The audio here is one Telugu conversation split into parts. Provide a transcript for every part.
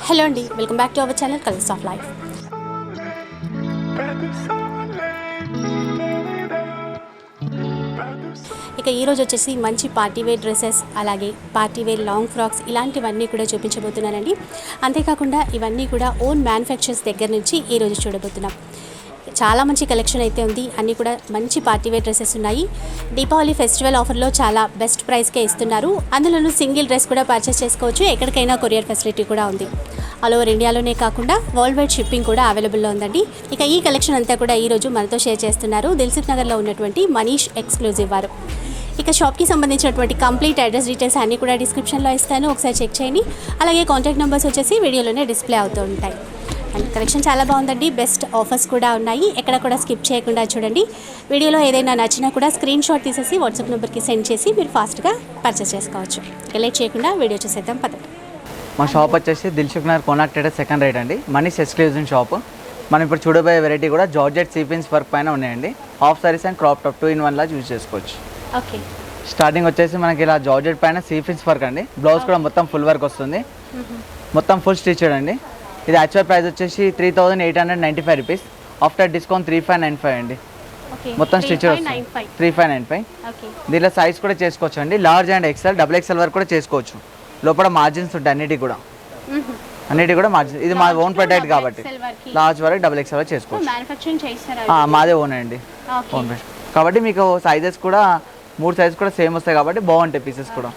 హలో అండి, welcome back to our channel colours of life. ఇక ఈరోజు వచ్చేసి మంచి పార్టీవేర్ డ్రెస్సెస్, అలాగే పార్టీవేర్ లాంగ్ ఫ్రాక్స్ ఇలాంటివన్నీ కూడా చూపించబోతున్నానండి. అంతేకాకుండా ఇవన్నీ కూడా ఓన్ మ్యానుఫ్యాక్చర్స్ దగ్గర నుంచి ఈరోజు చూడబోతున్నాం. చాలా మంచి కలెక్షన్ అయితే ఉంది. అన్నీ కూడా మంచి పార్టీవేర్ డ్రెస్సెస్ ఉన్నాయి. దీపావళి ఫెస్టివల్ ఆఫర్లో చాలా బెస్ట్ ప్రైస్కే ఇస్తున్నారు. అందులోనూ సింగిల్ డ్రెస్ కూడా పర్చేస్ చేసుకోవచ్చు. ఎక్కడికైనా కొరియర్ ఫెసిలిటీ కూడా ఉంది. ఆల్ ఓవర్ ఇండియాలోనే కాకుండా వరల్డ్ వైడ్ షిప్పింగ్ కూడా అవైలబుల్లో ఉందండి. ఇక ఈ కలెక్షన్ అంతా కూడా ఈరోజు మనతో షేర్ చేస్తున్నారు దిల్సుఖ్ నగర్లో ఉన్నటువంటి మనీష్ ఎక్స్క్లూజివ్ వారు. ఇక షాప్కి సంబంధించినటువంటి కంప్లీట్ అడ్రస్ డీటెయిల్స్ అన్నీ కూడా డిస్క్రిప్షన్లో ఇస్తాను, ఒకసారి చెక్ చేయండి. అలాగే కాంటాక్ట్ నెంబర్స్ వచ్చేసి వీడియోలోనే డిస్ప్లే అవుతూ ఉంటాయి. అండ్ కలెక్షన్ చాలా బాగుందండి. బెస్ట్ ఆఫర్స్ కూడా ఉన్నాయి. ఎక్కడ కూడా స్కిప్ చేయకుండా చూడండి. వీడియోలో ఏదైనా నచ్చినా కూడా స్క్రీన్ షాట్ తీసేసి వాట్సాప్ నెంబర్కి సెండ్ చేసి మీరు ఫాస్ట్గా పర్చేస్ చేసుకోవచ్చు. ఇక లేట్ చేయకుండా వీడియో చూసేద్దాం పదండి. మా షాప్ వచ్చేసి Dilsukh Nagar Konark traders second right అండి. Manish exclusive shop. మనం ఇప్పుడు చూడబోయే వెరైటీ కూడా జార్జెట్ సీక్వెన్స్ వర్క్ పైన ఉన్నాయండి. Half saris and crop top 2-in-1 law use చేసుకోవచ్చు. ఓకే, స్టార్టింగ్ వచ్చేసి మనకి ఇలా జార్జెట్ పైన సీక్వెన్స్ వర్క్ అండి. బ్లౌజ్ కూడా మొత్తం ఫుల్ వర్క్ వస్తుంది, మొత్తం ఫుల్ స్టిచ్డ్ అండి. ఇది యాక్చువల్ ప్రైస్ వచ్చేసి 3,895 రూపీస్. ఆఫ్టర్ డిస్కౌంట్ 3,595 అండి. మొత్తం స్టిచ్ వస్తుంది 3,595. దీనిలో సైజ్ కూడా చేసుకోవచ్చు అండి. Large and XL, double XL వరకు కూడా చేసుకోవచ్చు. లోపల మార్జిన్స్ ఉంటాయి అన్నిటికి కూడా మార్జిన్స్. ఇది మా ఓన్ ప్రొడక్ట్ కాబట్టి లార్జ్ వరకు డబుల్ ఎక్సెల్ వరకు చేసుకోవచ్చు. మాదే ఓన్ అండి, ఓన్ కాబట్టి మీకు సైజెస్ కూడా 3 సైజెస్ కూడా సేమ్ వస్తాయి కాబట్టి బాగుంటాయి పీసెస్ కూడా.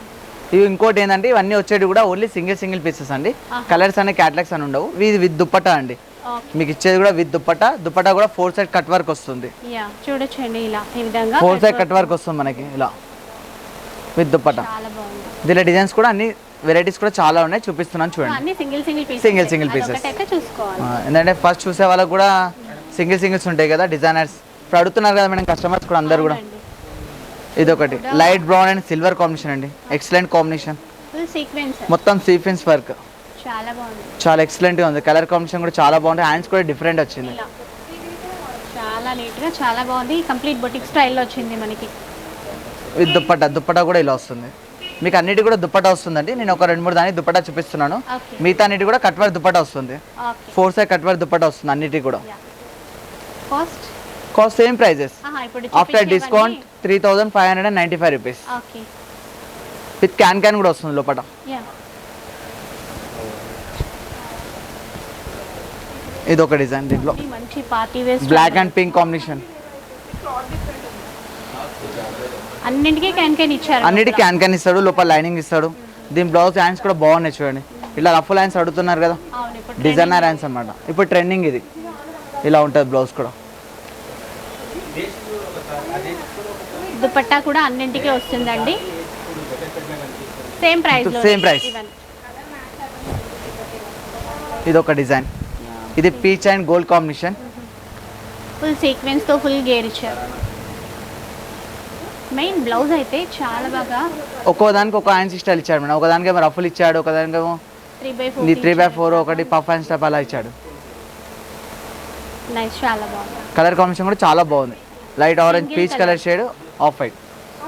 ఇవి ఇంకోటి ఏంటంటే ఇవన్నీ వచ్చేది కూడా ఓన్లీ సింగిల్ పీసెస్ అండి. కలర్స్ అనే క్యాటలాగ్స్ అని ఉండవు. ఇది విత్ దుప్పటా అండి. మీకు ఇచ్చేది కూడా విత్ దుప్పటా కూడా 4 సైడ్ కట్ వర్క్ వస్తుంది. చూడొచ్చండి, ఇలా ఈ విధంగా 4 సైడ్ కట్ వర్క్ వస్తుంది మనకి ఇలా విత్ దుప్పటా. దీనిలో డిజైన్స్ కూడా అన్ని వెరైటీస్ కూడా చాలా ఉన్నాయి, చూపిస్తున్నాను చూడండి. సింగిల్ పీసెస్ ఎందుకంటే ఫస్ట్ చూసే వాళ్ళకి కూడా సింగిల్స్ ఉంటాయి కదా డిజైనర్స్. ఇప్పుడు అడుగుతున్నారు కదా మేడం కస్టమర్స్ కూడా అందరు కూడా. ఇది ఒకటి light brown and silver combination అండి. ఎక్సలెంట్ కాంబినేషన్, మొత్తం సీక్వెన్స్ వర్క్ చాలా ఎక్సలెంట్ గా ఉంది. కలర్ కాంబినేషన్ కూడా చాలా బాగుంది. హ్యాండ్స్ కూడా డిఫరెంట్ వచ్చింది, చాలా నీట్ గా చాలా బాగుంది. కంప్లీట్ బొటిక్ స్టైల్లో వచ్చింది మనకి. విత్ దుప్పటా కూడా ఇలా వస్తుంది. మీకు అన్నిటి కూడా దుప్పటా వస్తుందండి. నేను ఒక 2-3 దానికి దుప్పటా చూపిస్తున్నాను. మిగతా అన్నిటి కూడా కట్ వర్క్ దుప్పటా వస్తుంది. 4 సైడ్ కట్ వర్క్ దుప్పటా వస్తుంది అన్నిటి కూడా. Cost same prices. After discount 3,595 rupees. With can కూడా వస్తుంది లోపల. ఇది ఒక డిజైన్. దీంట్లో బ్లాక్ అండ్ పింక్ కాంబినేషన్. అన్నిటికీ క్యాన్ ఇస్తాడు, లోపల లైనింగ్ ఇస్తాడు. దీని బ్లౌజ్ హ్యాండ్స్ కూడా బాగున్నాయి చూడండి. ఇలా రఫ్ హ్యాండ్స్ అడుగుతున్నారు కదా, డిజైనర్ హ్యాండ్స్ అన్నమాట. ఇప్పుడు ట్రెండింగ్ ఇది. ఇలా ఉంటుంది బ్లౌజ్ కూడా. దుపట్టా కూడా అన్నింటికి వస్తుందండి. Same price. ఇది ఒక డిజైన్. ఇది peach and gold combination. Full sequence తో ఫుల్ గేర్ ఇచ్చారు. మెయిన్ బ్లౌజ్ అయితే చాలా బాగా ఒక్కో దానికి ఒక హ్యాండ్స్ స్టైల్ ఇచ్చాడు మేడం. ఒక దానికేమో రఫుల్ ఇచ్చాడు, ఒక దానికేమో 3/4, ఒకటి పఫ్ హ్యాండ్ స్టైల్ అలా ఇచ్చాడు. చాలా బాగుంది. కలర్ కాంబినేషన్ కూడా చాలా బాగుంది. Light orange peach colour shade, off white.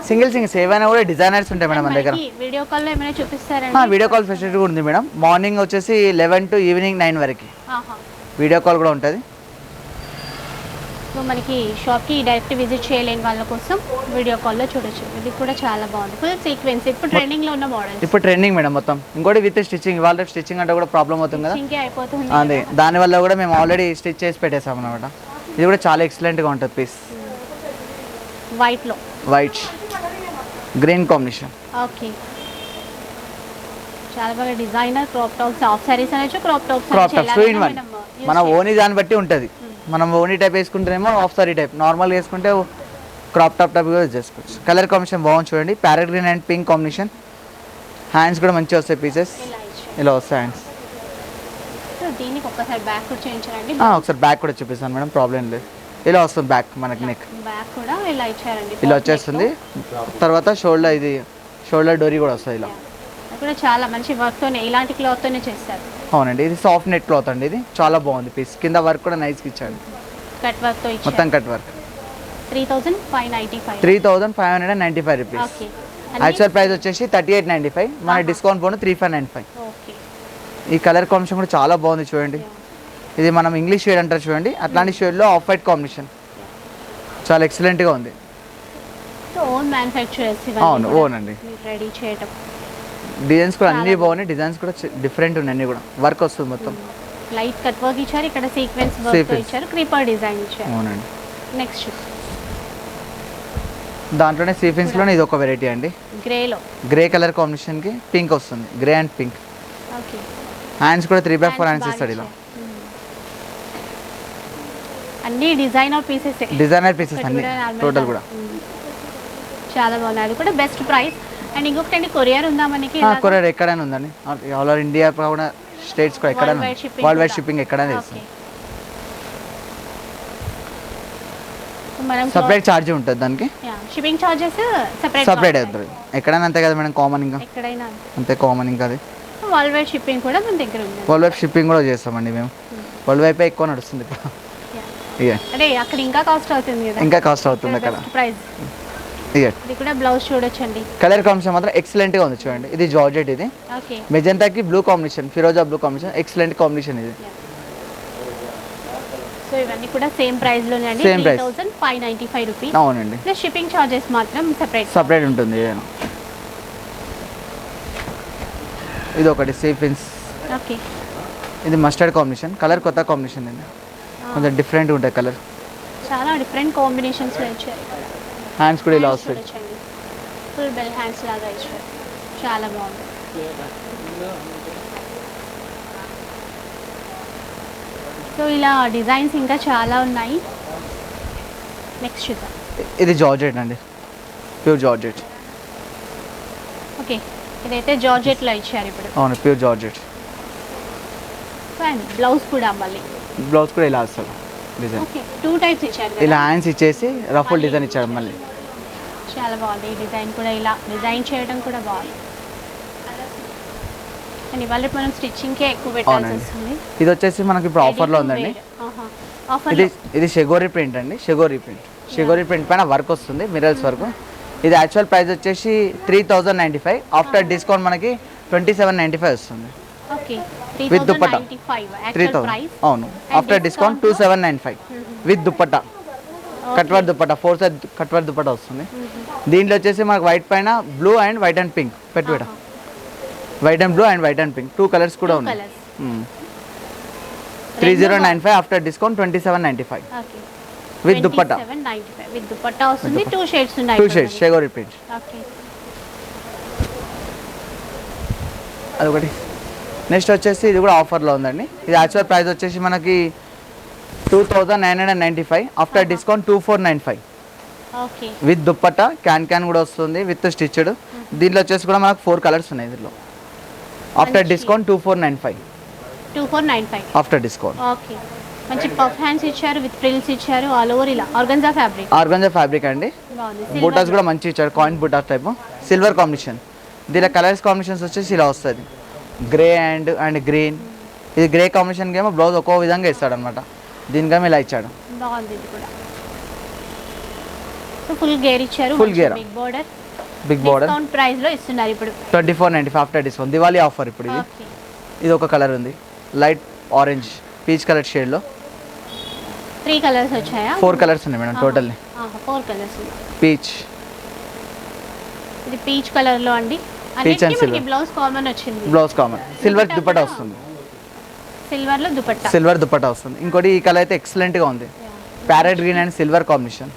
Singles ఏవైనా కూడా డిజైనర్స్ ఉంటాయి మేడం మన దగ్గర. వీడియో కాల్ ఏమైనా చూపిస్తారా? వీడియో కాల్ ఫెసిలిటీ కూడా ఉంది మేడం. మార్నింగ్ వచ్చేసి 11 to ఈవినింగ్ 9 వరకు వీడియో కాల్ కూడా ఉంటుంది. సో మనకి షాప్కి డైరెక్ట్ విజిట్ చేయలేని వాళ్ళ కోసం వీడియో కాల్లో చూడొచ్చు. ఇది కూడా చాలా బాగుంది. ఫుల్ సీక్వెన్స్ ఇప్పుడు ట్రెండింగ్లో ఉన్న మోడల్. ఇప్పుడు ట్రెండింగ్ మేడం మొత్తం. ఇంకోటి విత్ స్టిచ్చింగ్. ఇవాళ స్టిచ్చింగ్ అంటే కూడా ప్రాబ్లం అవుతుంది కదా, అయిపోతుంది. అదే దానివల్ల కూడా మేము ఆల్రెడీ స్టిచ్ చేసి పెట్టేసాం అనమాట. ఇది కూడా చాలా ఎక్సలెంట్గా ఉంటుంది piece. White green combination. Okay, చాలా బాగా designer. Crop tops, half saris అనొచ్చు, క్రాప్ టాప్స్ 2-in-1. మన ఓనీ దాన్ని బట్టి ఉంటుంది. మనం ఓనీ టైప్ వేసుకుంటేనేమో హాఫ్ సారీ టైప్, నార్మల్ వేసుకుంటే క్రాప్ టాప్ కూడా చేసుకోవచ్చు. కలర్ కాంబినేషన్ బాగుంది చూడండి. Parrot green and pink combination. Hands కూడా మంచిగా వస్తాయి పీసెస్. ఇలా వస్తాయి హ్యాండ్స్. ఒకసారి బ్యాక్ కూడా చూపిస్తాను మేడం, ప్రాబ్లం లేదు. ఇలా వస్తుంది బ్యాక్ మనకి. నెక్ ఇలా వచ్చేస్తుంది. తర్వాత షోల్డర్ డోరీ కూడా వస్తుంది. ఇలా చాలా మంచి వర్క్ తోనే, ఇలాంటి క్లాత్ తోనే చేస్తారు. అవునండి, ఇది సాఫ్ట్ నెట్ క్లాత్ అండి. ఇది చాలా బాగుంది పీస్. కింద వర్క్ కూడా నైస్ గా ఇచ్చాడు, కట్ వర్క్ తో ఇచ్చారు. మొత్తం cut work. 3,595 rupees. Actual price వచ్చేసి 3895. మన డిస్కౌంట్ పోను 3595. ఈ కలర్ కాంబినేషన్ కూడా చాలా బాగుంది చూడండి. ఇది మనం ఇంగ్లీష్ షేడ్ అంటారు చూడండి, అట్లాంటి షేడ్లో ఆఫ్ వైట్ కాంబినేషన్ చాలా ఎక్సలెంట్గా ఉంది. సో ఓన్ మ్యానుఫ్యాక్చరర్స్ అవును, ఓన్ అండి. రెడీ చేయడం. డిజైన్స్ కూడా అన్నీ బాగున్నాయి, డిజైన్స్ కూడా డిఫరెంట్ ఉన్నాయి, అన్నీ కూడా వర్క్ వస్తుంది మొత్తం. లైట్ కట్ వర్క్ ఇచ్చారు, ఇక్కడ సీక్వెన్స్ వర్క్ ఇచ్చారు, క్రీపర్ డిజైన్ ఇచ్చారు. అవునండి. నెక్స్ట్ దాంట్లోనే సీఫిన్స్లోనే ఇది ఒక వెరైటీ అండి. గ్రేలో గ్రే కలర్ కాంబినేషన్కి పింక్ వస్తుంది, grey and pink. Okay. Hands కూడా 3/4 హ్యాండ్స్ ఇస్తాడు ఇలా. అన్ని డిజైనర్ పీసెస్, డిజైనర్ పీసెస్ అన్ని టోటల్ కూడా చాలా బాగున్నాయి. అది కూడా బెస్ట్ ప్రైస్. అండ్ ఇంకొకటి కొరియర్ ఉందా మనకి? కొరియర్ ఎక్కడైనా ఉందండి, ఆల్ ఓవర్ ఇండియా కూడా, స్టేట్స్ కూడా ఎక్కడైనా, వరల్డ్ వైడ్ షిప్పింగ్ ఎక్కడైనా ఇస్తుంది. మనం సపరేట్ ఛార్జ్ ఉంటుంది దానికి, షిప్పింగ్ చార్జెస్ సపరేట్ అవుతుంది. ఎక్కడైనా అంతే కదా మేడం, కామన్ ఇంకా ఎక్కడైనా అంతే కామన్. ఇంకా అది వరల్డ్ వైడ్ షిప్పింగ్ కూడా మన దగ్గర ఉంది. వరల్డ్ వైడ్ షిప్పింగ్ కూడా చేస్తామండి మేము. వరల్డ్ వైడ్ ఎక్కువ నడుస్తుంది ఇప్పుడు. అదే అక్కడ ఇంకా కాస్ట్ అవుతుంది కదా, ఇంకా కాస్ట్ అవుతుంది అక్కడ. ప్రైస్ ఇది కూడా బ్లౌజ్ చూడొచ్చండి. కలర్ కాంబినేషన్ మాత్రం ఎక్సలెంట్ గా ఉంది చూడండి. ఇది జార్జెట్, ఇది ఓకే. మెజెంటాకి బ్లూ కాంబినేషన్, ఫిరోజా బ్లూ కాంబినేషన్, ఎక్సలెంట్ కాంబినేషన్ ఇది. సో ఇవన్నీ కూడా సేమ్ ప్రైస్ లోనే అండి, 3595 రూపీస్. అవునండి. ప్లస్ షిప్పింగ్ చార్జెస్ మాత్రం సెపరేట్ ఉంటుంది. ఇది ఒకటి సీఫిన్స్. ఓకే. ఇది మస్టర్డ్ కాంబినేషన్, కలర్ కొత్త కాంబినేషన్ అండి, కొంచెం డిఫరెంట్ ఉంటుంది కలర్. చాలా డిఫరెంట్ కాంబినేషన్స్ లో ఇచ్చారు. హ్యాండ్స్ కూడా ఇలా వస్తాయి, ఫుల్ బెల్ హ్యాండ్స్ లాగా ఇచ్చారు, చాలా బాగుంది. సో ఇలా డిజైన్స్ ఇంకా చాలా ఉన్నాయి. నెక్స్ట్ చూద్దాం. ఇది జార్జెట్ అండి, ప్యూర్ జార్జెట్. ఓకే. ఇదైతే జార్జెట్ లో ఇచ్చారు ఇప్పుడు. అవును, ప్యూర్ జార్జెట్. అండ్ బ్లౌజ్ కూడా మళ్ళీ బ్లౌజ్ కూడా ఇలా వస్తుంది డిజైన్. ఓకే. 2 టైప్స్ ఇచ్చారు కదా, ఇలా హ్యాండ్స్ ఇచ్చేసి రఫుల్ డిజైన్ ఇచ్చాడు మళ్ళీ. చాలా బాగుంది. ఈ డిజైన్ కూడా ఇలా డిజైన్ చేయడం కూడా బాగుంది. అండ్ ఇవాళ మనం స్టిచ్చింగ్కే ఎక్కువ పెట్టాల్సి వస్తుంది. ఇది వచ్చేసి మనకి ఇప్పుడు ఆఫర్లో ఉందండి. ఇది షెగోరీ ప్రింట్ అండి, షెగోరీ ప్రింట్ పైన వర్క్ వస్తుంది, మిరల్స్ వర్క్. ఇది యాక్చువల్ ప్రైస్ వచ్చేసి 3095, ఆఫ్టర్ డిస్కౌంట్ మనకి 2795 వస్తుంది. ఓకే. విత్ దుపట్టా 3000. అవును, after discount 2795 with dupatta. Cutwork dupatta, 4 side cutwork dupatta వస్తుంది. దీంట్లో వచ్చేసి మనకు వైట్ పైన blue and white and pink పెట్టుబడ, white and blue and white and pink 2 colours కూడా ఉన్నాయి. 3095 after discount 2795 with dupatta. With dupatta వస్తుంది. 2 షేడ్స్ ఉన్నాయి. 2 షేడ్స్ షెగోరీ ప్రింట్. ఓకే. అదొకటి. నెక్స్ట్ వచ్చేసి ఇది కూడా ఆఫర్లో ఉందండి. ఇది యాక్చువల్ ప్రైస్ వచ్చేసి మనకి 2995, after discount 2495 okay. With dupatta. Can కూడా వస్తుంది విత్ స్టిచ్డ్. దీంట్లో వచ్చేసి కూడా మనకు 4 కలర్స్ ఉన్నాయి దీంట్లో. After discount 2495 after discount. Okay. మంచి పఫ్ హ్యాండ్స్ ఇచ్చారు, విత్ ఫ్రిల్స్ ఇచ్చారు, ఆల్ ఓవర్ ఇలా ఆర్గంజా ఫ్యాబ్రిక్ అండి. బూటాస్ కూడా మంచి ఇచ్చారు, coin buttas type, silver combination. దీనిలో కలర్స్ కాంబినేషన్స్ వచ్చేసి ఇలా వస్తుంది, గ్రే అండ్ గ్రీన్. ఇది గ్రే కాంబినేషన్కి ఏమో బ్లౌజ్ ఒక్కో విధంగా ఇస్తాడు అనమాట, దీనికేమో ఇలా ఇచ్చాడు. బాగుంది. ఇది కూడా ఫుల్ గేర్ ఇచ్చారు, ఫుల్ గేర్, బిగ్ బోర్డర్. డిస్కౌంట్ ప్రైస్ లో ఇస్తున్నారు ఇప్పుడు 2495 ఆఫ్టర్ డిస్కౌంట్, దివాళీ ఆఫర్ ఇప్పుడు. ఇది ఒక కలర్ ఉంది, లైట్ ఆరెంజ్ పీచ్ కలర్ షేడ్లో. 3 కలర్స్ వచ్చాయా? 4 కలర్స్ ఉన్నాయి మేడం టోటల్. 4 కలర్స్. పీచ్, ఇది పీచ్ కలర్ లో అండి. Peach and silver. Blouse common వచ్చింది, బ్లౌజ్ కామన్. సిల్వర్ దుపట్టా వస్తుంది, సిల్వర్ దుపట్టా వస్తుంది. ఇంకోటి ఈ కలర్ అయితే ఎక్సలెంట్ గా ఉంది, parrot green and silver combination.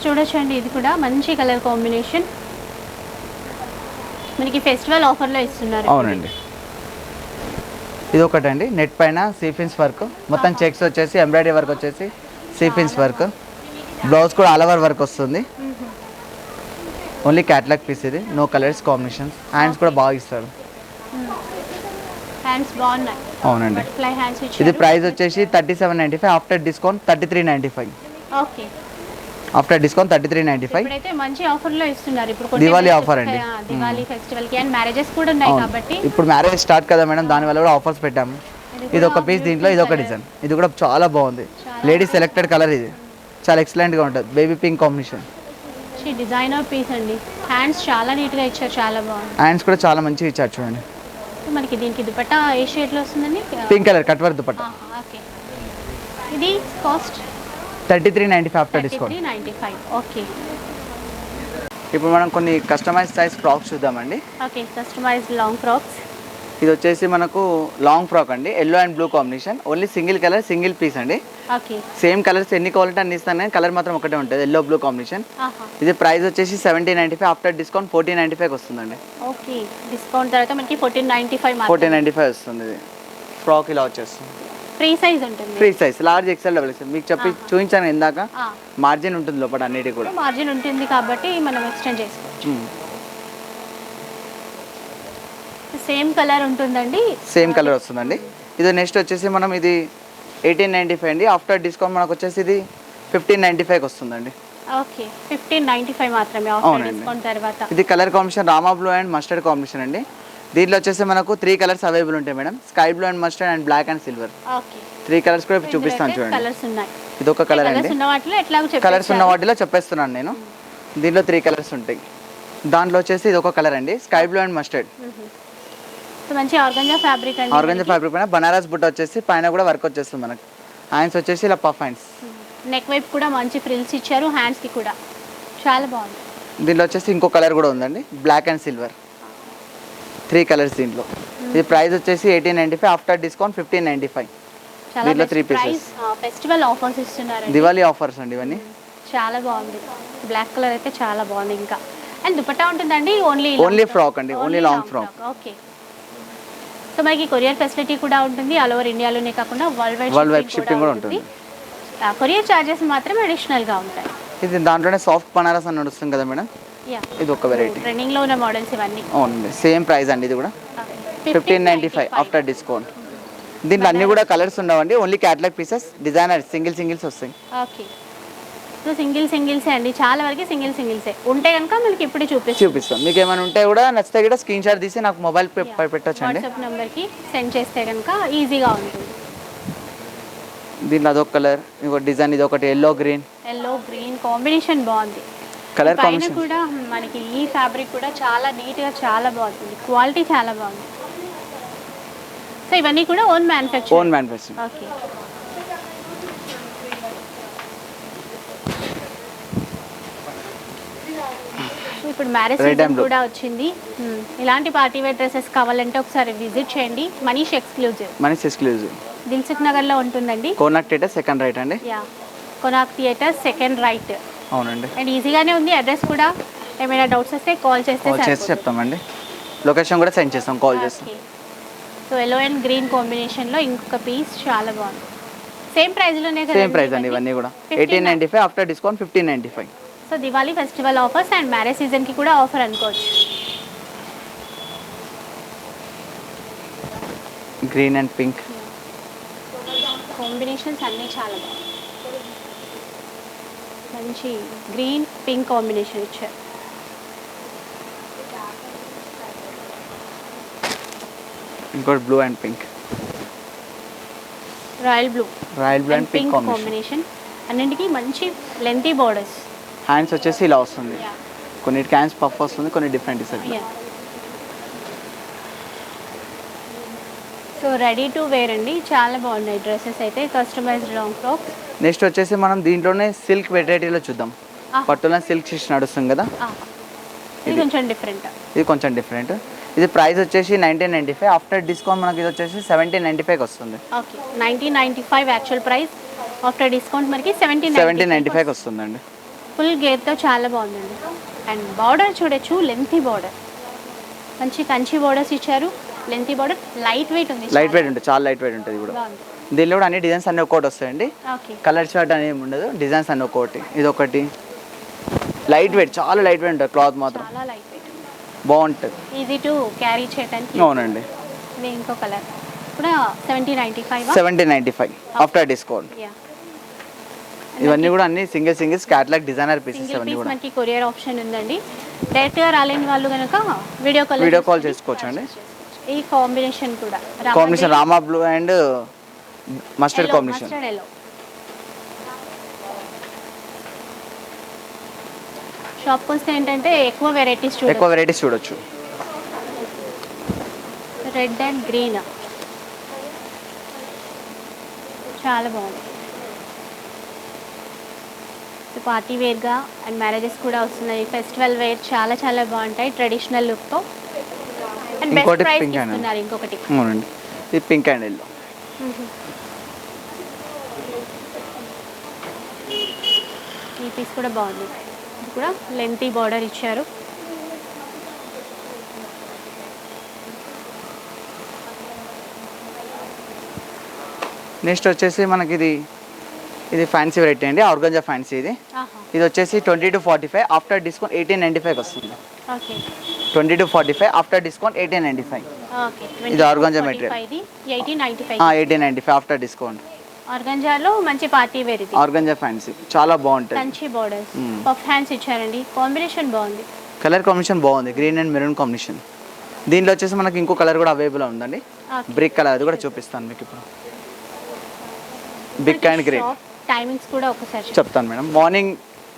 చూడొచ్చండి, ఇది కూడా మంచి కలర్ కాంబినేషన్, మనకి ఫెస్టివల్ ఆఫర్లో ఇస్తున్నారు. అవునండి. ఇది ఒకటండి, నెట్ పైన సీఫిన్స్ వర్క్, మొత్తం చెక్స్ వచ్చేసి ఎంబ్రాయిడరీ వర్క్ వచ్చేసి సీఫిన్స్ వర్క్. బ్లౌజ్ కూడా ఆల్ ఓవర్ వర్క్ వస్తుంది, ఓన్లీ క్యాట్లాగ్ పీస్. ఇది నో కలర్స్ కాంబినేషన్స్. హ్యాండ్స్ కూడా బాగా ఇస్తాడు, హ్యాండ్స్ బాగున్నాయి. అవునండి. ఇది ప్రైస్ వచ్చేసి 3795, after discount 3395. Okay. After discount 3395. ఇప్పుడైతే మంచి ఆఫర్ లో ఇస్తున్నారు. ఇప్పుడు దివాళీ ఆఫర్ అండి, దివాళీ ఫెస్టివల్ కి అండ్ మ్యారేజెస్ కూడా ఉన్నాయి కాబట్టి. ఇప్పుడు మ్యారేజ్ స్టార్ట్ కదా మేడం, దాని వల్ల కూడా ఆఫర్స్ పెట్టాము. ఇది ఒక పీస్, దీంట్లో ఇది ఒక డిజైన్. ఇది కూడా చాలా బాగుంది, లేడీస్ సెలెక్టెడ్ కలర్. ఇది చాలా ఎక్సలెంట్ గా ఉంటుంది, బేబీ పింక్ కాంబినేషన్. మంచి డిజైనర్ పీస్ అండి. హ్యాండ్స్ చాలా నీట్గా ఇచ్చారు, చాలా బాగుంది. హ్యాండ్స్ కూడా చాలా మంచిగా ఇచ్చారు చూడండి. మనకి దీనికి దుపట్టా ఏ షేడ్లో వస్తుందండి? Pink colour cut work dupatta. Okay. ఇది కాస్ట్ 33.95 ఆఫ్టర్ డిస్కౌంట్. 33.95. ఓకే. ఇప్పుడు మనం కొన్ని కస్టమైజ్ సైజ్ ఫ్రాక్స్ చూద్దామండి. Okay, customised long frocks. ఇది వచ్చేసి మనకు లాంగ్ ఫ్రాక్ అండి, yellow and blue combination, only single colour single piece అండి. ఓకే. సేమ్ కలర్స్ ఎన్ని క్వాలిటీ అన్ని ఇస్తాను కానీ కలర్ మాత్రం ఒకటే ఉంటుంది, ఎల్లో బ్లూ కాంబినేషన్. ఇది ప్రైస్ వచ్చేసి 17.95 ఆఫ్టర్ డిస్కౌంట్ 14.95 వస్తుందండి. ఓకే, డిస్కౌంట్ తర్వాత మనకి 14.95 14.95 వస్తుంది. ఇది ఫ్రాక్ ఇలా వచ్చేస్తుంది, ఫ్రీ సైజ్ ఉంటుంది. Free size large XL double XL. మీకు చెప్పి చూపించాను ఇందాక, మార్జిన్ ఉంటుంది లోపల అన్నిటికీ కూడా. మార్జిన్ ఉంటుంది కాబట్టి మనం ఎక్స్టెండ్ చేసుకోవచ్చు. సేమ్ కలర్ ఉంటుందండి, సేమ్ కలర్ వస్తుందండి. ఇది నెక్స్ట్ వచ్చేసి మనం ఇది 18.95 అండి, ఆఫ్టర్ డిస్కౌంట్ మనకు వచ్చేసి ఇది 15.95 వస్తుందండి. ఓకే, 15.95 మాత్రమే ఆఫ్టర్ డిస్కౌంట్ తర్వాత. ఇది colour combination Rama blue and mustard combination అండి. దీంట్లో వచ్చేసి మనకు 3 కలర్స్ అవైలబుల్ ఉంటాయి madam, sky blue and mustard and black and silver. Okay, 3 colours కూడా చూపిస్తాను చూడండి. కలర్స్ ఉన్నాయి. ఇది ఒక కలర్ అండి, కలర్స్ ఉన్న వాటిలో చెప్పేస్తున్నాను నేను. దీంట్లో 3 కలర్స్ ఉంటాయి. దాంట్లో వచ్చేసి ఇది ఒక కలర్ అండి, స్కై బ్లూ అండ్ మస్టర్డ్. మంచి ఆర్గంజా ఫ్యాబ్రిక్ అండి. ఆర్గంజా ఫ్యాబ్రిక్ పైన బనారస్ బుట్ట వచ్చేసి పైన కూడా వర్క్ వచ్చేస్తుంది మనకు. హ్యాండ్స్ వచ్చేసి ఇలా పఫ్ హ్యాండ్స్, నెక్ వైపు కూడా మంచి ఫ్రిల్స్ ఇచ్చారు, హ్యాండ్స్ కి కూడా చాలా బాగుంది. దీంట్లో వచ్చేసి ఇంకో కలర్ కూడా ఉందండి, బ్లాక్ అండ్ సిల్వర్. 3 కలర్స్ దీంట్లో. ఇది ప్రైస్ వచ్చేసి 18.95 ఆఫ్టర్ డిస్కౌంట్ 15.95. దీంట్లో 3 పీసెస్. ఫెస్టివల్ ఆఫర్స్ ఇస్తున్నారు, దివాళీ ఆఫర్స్ అండి ఇవన్నీ. చాలా బాగుంది, బ్లాక్ కలర్ అయితే చాలా బాగుంది. ఇంకా అండ్ దుపట్టా ఉంటుందండి, ఓన్లీ ఫ్రాక్ అండి, only long frock. Okay. So మనకి కొరియర్ ఫెసిలిటీ కూడా ఉంటుంది, ఆల్ ఓవర్ ఇండియాలోనే కాకుండా వరల్డ్ వైడ్ షిప్పింగ్ కూడా ఉంటుంది. కొరియర్ చార్జెస్ మాత్రం అడిషనల్ గా ఉంటాయి. ఇది దాంట్లోనే సాఫ్ట్ బనారస్ అని నడుస్తుంది కదా మేడం, ఇది ఒక వెరైటీ. ట్రెండింగ్ లో ఉన్న మోడల్స్ ఇవన్నీ. అవునండి, సేమ్ ప్రైస్ అండి. ఇది కూడా 15.95 ఆఫ్టర్ డిస్కౌంట్. దీంట్లో అన్ని కూడా కలర్స్ ఉండవండి, only catalogue pieces, designer singles వస్తాయి. ఓకే. సో సింగిల్సే అండి, చాలా వరకు సింగిల్సే ఉంటే కనుక మనకి ఇప్పుడు చూపిస్తాం. మీకు ఏమైనా ఉంటే కూడా నచ్చితే కూడా స్క్రీన్ షాట్ తీసి నాకు మొబైల్ పెట్టొచ్చండి, వాట్సాప్ నెంబర్కి సెండ్ చేస్తే కనుక ఈజీగా ఉంటుంది. దీంట్లో అదొక కలర్, ఇంకో డిజైన్, ఇది ఒకటి ఎల్లో గ్రీన్ కాంబినేషన్ బాగుంది. కలర్ పైన కాంబినేషన్ కూడా మనకి ఈ ఫ్యాబ్రిక్ కూడా చాలా నీట్గా చాలా బాగుంటుంది, క్వాలిటీ చాలా బాగుంది. సో ఇవన్నీ కూడా ఓన్ మ్యానుఫ్యాక్చరింగ్. ఓకే. ఇప్పుడు మ్యారేజ్ సీజన్ కూడా వచ్చింది, ఇలాంటి పార్టీ వేర్ డ్రెస్సెస్ కావాలంటే ఒకసారి విజిట్ చేయండి. మనీష్ ఎక్స్క్లూజివ్ దిల్సుఖ్ నగర్ లో ఉంటుందండి. కోనాక్ థియేటర్ సెకండ్ రైట్ అండి. Konark theatre second right. అవునండి. అండ్ ఈజీగానే ఉంది, అడ్రస్ కూడా. ఏమైనా డౌట్స్ వస్తే కాల్ చేస్తే చెప్తామండి, లొకేషన్ కూడా సెండ్ చేస్తాం, కాల్ చేస్తాం. So yellow and green combination లో ఇంకొక పీస్ చాలా బాగుంది. సేమ్ ప్రైస్ లోనే కదా? సేమ్ ప్రైస్ అండి, ఇవన్నీ కూడా 18.95 after discount 15.95. So Diwali festival offers and marriage సీజన్కి కూడా ఆఫర్ అనుకోవచ్చు. గ్రీన్ అండ్ పింక్ కాంబినేషన్స్ అన్నీ చాలా బాగుంది, మంచి గ్రీన్ పింక్ కాంబినేషన్ ఇచ్చారు. ఇంకోటి blue and pink, royal blue and pink combination. అన్నింటికి మంచి లెంతీ బోర్డర్స్. హ్యాండ్స్ వచ్చేసి ఇలా వస్తుంది, కొన్నిటికి హ్యాండ్స్ పఫ్ వస్తుంది, కొన్ని డిఫరెంట్ ఇస్తుంది. సో రెడీ టు వేర్ అండి, చాలా బాగున్నాయి డ్రెస్సెస్ అయితే, కస్టమైజ్డ్ లాంగ్ ఫ్రాక్స్. నెక్స్ట్ వచ్చేసి మనం దీంట్లోనే సిల్క్ వెరైటీలో చూద్దాం. పట్టులో సిల్క్ స్టిచ్ నడుస్తుంది కదా, ఇది కొంచెం డిఫరెంట్. ఇది ప్రైస్ వచ్చేసి 19.95 ఆఫ్టర్ డిస్కౌంట్ మనకి ఇది వచ్చేసి 17.95 వస్తుంది. Okay, 19.95 actual price, after discount మనకి 17.95 వస్తుందండి. ఫుల్ గేర్తో చాలా బాగుందండి. అండ్ బార్డర్ చూడొచ్చు, లెంతీ బార్డర్, మంచి కంచి బార్డర్స్ ఇచ్చారు. లెంతీ బార్డర్, లైట్ వెయిట్ ఉంది, చాలా లైట్ వెయిట్ ఉంటుంది కూడా. దీనిలో కూడా అన్ని డిజైన్స్ అన్ని ఒక్కోటి వస్తాయండి, కలర్ షార్ట్ అనేది ఉండదు, డిజైన్స్ అన్ని ఒక్కోటి. ఇది ఒకటి లైట్ వెయిట్, చాలా లైట్ వెయిట్ ఉంటుంది, క్లాత్ మాత్రం చాలా లైట్ వెయిట్, బాగుంటుంది, ఈజీ టు క్యారీ చేయడానికి. అవునండి. ఇది ఇంకో కలర్ కూడా 17.95 ఆఫ్టర్ డిస్కౌంట్. ఇవన్నీ కూడా అన్ని సింగిల్స్ క్యాటలాగ్ డిజైనర్ పీసెస్. ఇవన్నీ కూడా మనకి కొరియర్ ఆప్షన్ ఉందండి. డైరెక్ట్గా రాలేని వాళ్ళు కనుక వీడియో కాల్ చేసుకోవచ్చు అండి. ఈ కాంబినేషన్ కూడా Rama blue and mustard combination. షాప్కి వస్తే ఏంటంటే ఎక్కువ వెరైటీస్ చూడొచ్చు. రెడ్ అండ్ గ్రీన్ చాలా బాగుంది. పార్టీ వేర్గా అండ్ మ్యారేజెస్ కూడా వస్తున్నాయి. ఫెస్టివల్ వేర్ చాలా చాలా బాగుంటాయి ట్రెడిషనల్ లుక్తో. అండ్ బెస్ట్ ఇంకోటి ప్రైస్ pink and ఇస్తున్నారు. ఇంకొకటి అవునండి, ఇది పింక్ అండ్ ఎల్లో. ఈ పీస్ కూడా బాగుంది. ఇది కూడా లెంతీ బార్డర్ ఇచ్చారు. నెక్స్ట్ వచ్చేసి మనకి ఇది ఫ్యాన్సీ వెరైటీ అండి, ఆర్గంజా ఫ్యాన్సీ. ఇది వచ్చేసి 20 to 45, ఆఫ్టర్ డిస్కౌంట్ 1895 వస్తుంది. Okay 20 to 45, after discount 1895. Okay ఇది ఆర్గంజా మెటీరియల్. 1895 after discount. ఆర్గంజాలో మంచి పార్టీ వేర్. ఇది ఆర్గంజా ఫ్యాన్సీ చాలా బాగుంటుంది. కంచి బోర్డర్స్, పఫ్ హ్యాండ్స్ ఇచ్చారండి. కాంబినేషన్ బాగుంది. కలర్ కాంబినేషన్ బాగుంది, గ్రీన్ అండ్ మెరూన్ కాంబినేషన్. దీనిలో వచ్చేసి మనకి ఇంకో కలర్ కూడా అవైలబుల్ ఉందండి, బ్రిక్ కలర్. అది కూడా చూపిస్తాను మీకు ఇప్పుడు. Brick and green. టైమింగ్స్ కూడా ఒకసారి చెప్తాను మేడం. మార్నింగ్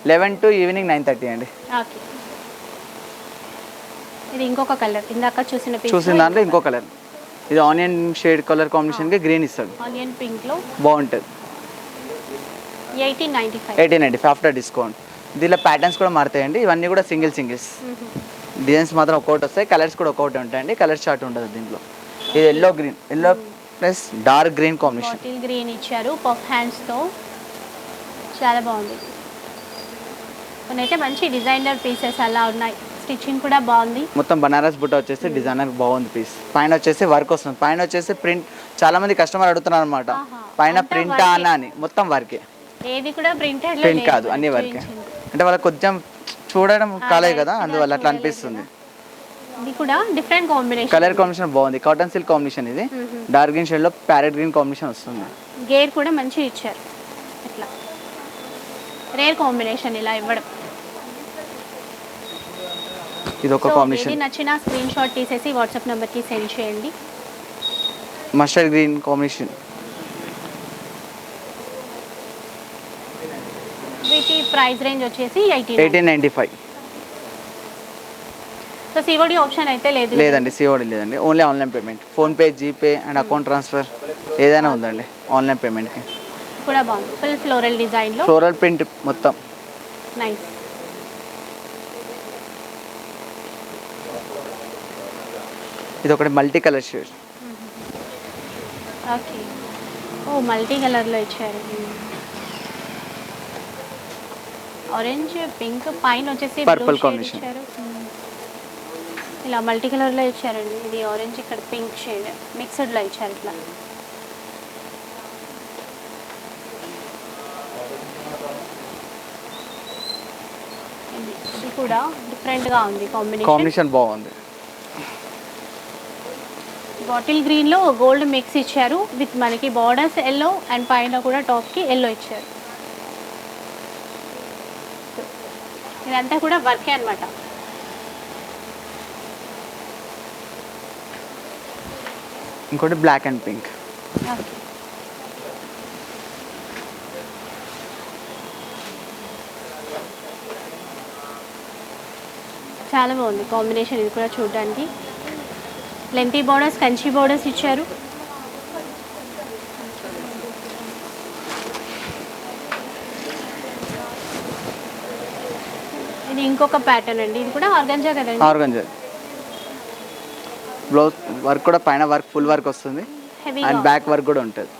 11 to ఈవినింగ్ 9:30 అండి. ఓకే. ఇది ఇంకొక కలర్, ఇందాక చూసిన దాంట్లో ఇంకో కలర్. ఇది ఆనియన్ షేడ్ కలర్ కాంబినేషన్ కి గ్రీన్ ఇస్తాడు. ఆనియన్ పింక్ లో బాగుంటుంది. 1895 ఆఫ్టర్ డిస్కౌంట్. దీనిలో ప్యాటర్న్స్ కూడా మారుతాయండి. ఇవన్నీ కూడా సింగిల్స్. డిజైన్స్ మాత్రం ఒక్కొక్కటి వస్తాయి, కలర్స్ కూడా ఒక్కొక్కటి ఉంటాయండి. కలర్ చార్ట్ ఉంటుంది దీంట్లో. ఇది yellow plus dark green combination. Bottle green ఇచ్చారు పఫ్ హ్యాండ్స్ తో, చాలా బాగుంది. కొన్ని అయితే మంచి డిజైనర్ పీసెస్ అలా ఉన్నాయి. స్టిచ్చింగ్ కూడా బాగుంది. మొత్తం బనారస్ బుట్ట వచ్చేసి డిజైనర్ బాగుంది పీస్. పైన వచ్చేసి వర్క్ వస్తుంది. పైన వచ్చేసి ప్రింట్. చాలా మంది కస్టమర్ అడుగుతున్నారు అనమాట, పైన ప్రింట్ అని. మొత్తం వర్కే, ఏది కూడా ప్రింట్ కాదు, అన్ని వర్కే. అంటే వాళ్ళకి కొంచెం చూడడం కాలేదు కదా, అందువల్ల అట్లా అనిపిస్తుంది. ఇది కూడా డిఫరెంట్ కాంబినేషన్. కలర్ కాంబినేషన్ బాగుంది. Cotton silk combination. ఇది డార్క్ గ్రీన్ షేడ్ లో ప్యారెట్ గ్రీన్ కాంబినేషన్ వస్తుంది. గేర్ కూడా మంచి ఇచ్చారు. ఇట్లా రేర్ కాంబినేషన్ ఇలా ఇవ్వడం. ఇది ఒక కాంబినేషన్. ఏది నచ్చినా స్క్రీన్ షాట్ తీసేసి వాట్సాప్ నెంబర్ కి సెండ్ చేయండి. Mustard green combination. వీటి ప్రైస్ రేంజ్ వచ్చేసి 1895. సో సిఓడి ఆప్షన్ అయితే లేదండి, సిఓడి లేదండి. Only online payment. PhonePe, GPay and account transfer ఏదైనా ఉందండి ఆన్లైన్ పేమెంట్కి. కూడా బాగుంది. ఫుల్ ఫ్లోరల్ డిజైన్ లో, ఫ్లోరల్ ప్రింట్ మొత్తం. నైస్. ఇది ఒకటి మల్టీ కలర్ షేడ్. ఓకే. ఓ మల్టీ కలర్ లో ఇచ్చారు. ఆరెంజ్ పింక్, పైన వచ్చేసి పర్పుల్ కాంబినేషన్. ఇలా మల్టీ కలర్ లో ఇచ్చారండి. ఇది ఆరెంజ్, ఇక్కడ పింక్ షేడ్ మిక్స్డ్ లో ఇచ్చారు. ఇట్లా ఇది కూడా డిఫరెంట్ గా ఉంది కాంబినేషన్ బాగుంది. బాటిల్ గ్రీన్ లో గోల్డ్ మిక్స్ ఇచ్చారు విత్ మనకి బార్డర్స్ ఎల్లో అండ్ పైన కూడా టాప్ కి ఎల్లో ఇచ్చారు. ఇదంతా కూడా వర్కే అన్నమాట. ఇంకోటి బ్లాక్ అండ్ పింక్. చాలా బాగుంది కాంబినేషన్. ఇది కూడా చూడడానికి లెంతీ బోర్డర్స్, కంచి బోర్డర్స్ ఇచ్చారు. ఇది ఇంకొక ప్యాటర్న్ అండి. ఇది కూడా ఆర్గంజా కదండి. ఆర్గంజా. బ్లౌజ్ వర్క్ కూడా పైన వర్క్ ఫుల్ వర్క్ వస్తుంది అండ్ బ్యాక్ వర్క్ కూడా ఉంటుంది.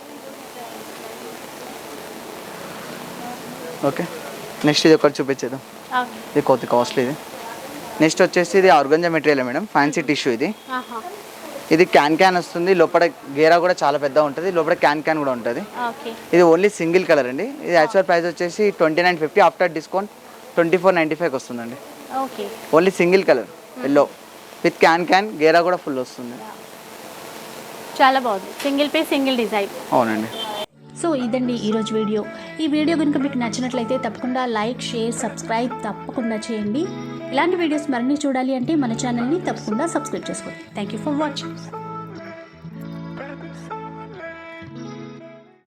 ఓకే. నెక్స్ట్ ఇది ఒకటి చూపించేద్దాం. ఇది కొద్ది కాస్ట్లీ. ఇది నెక్స్ట్ వచ్చేసి ఇది organza material madam, fancy tissue. ఇది క్యాన్ వస్తుంది. లోపల గేరా కూడా చాలా పెద్దగా ఉంటుంది. లోపల క్యాన్ కూడా ఉంటుంది. ఇది ఓన్లీ సింగిల్ కలర్ అండి. ఇది యాక్చువల్ ప్రైస్ వచ్చేసి 2950, ఆఫ్టర్ డిస్కౌంట్ 2495 వస్తుందండి. Only single colour yellow with క్యాన్ గేరా కూడా ఫుల్ వస్తుంది. చాలా బాగుంది. Single piece, single design. అవునండి. సో ఇదండి ఈరోజు వీడియో. ఈ వీడియో కనుక మీకు నచ్చినట్లయితే తప్పకుండా లైక్, షేర్, సబ్స్క్రైబ్ తప్పకుండా చేయండి. ఇలాంటి వీడియోస్ మరిన్ని చూడాలి అంటే మన ఛానల్ని తప్పకుండా సబ్స్క్రైబ్ చేసుకోండి. Thank you for watching.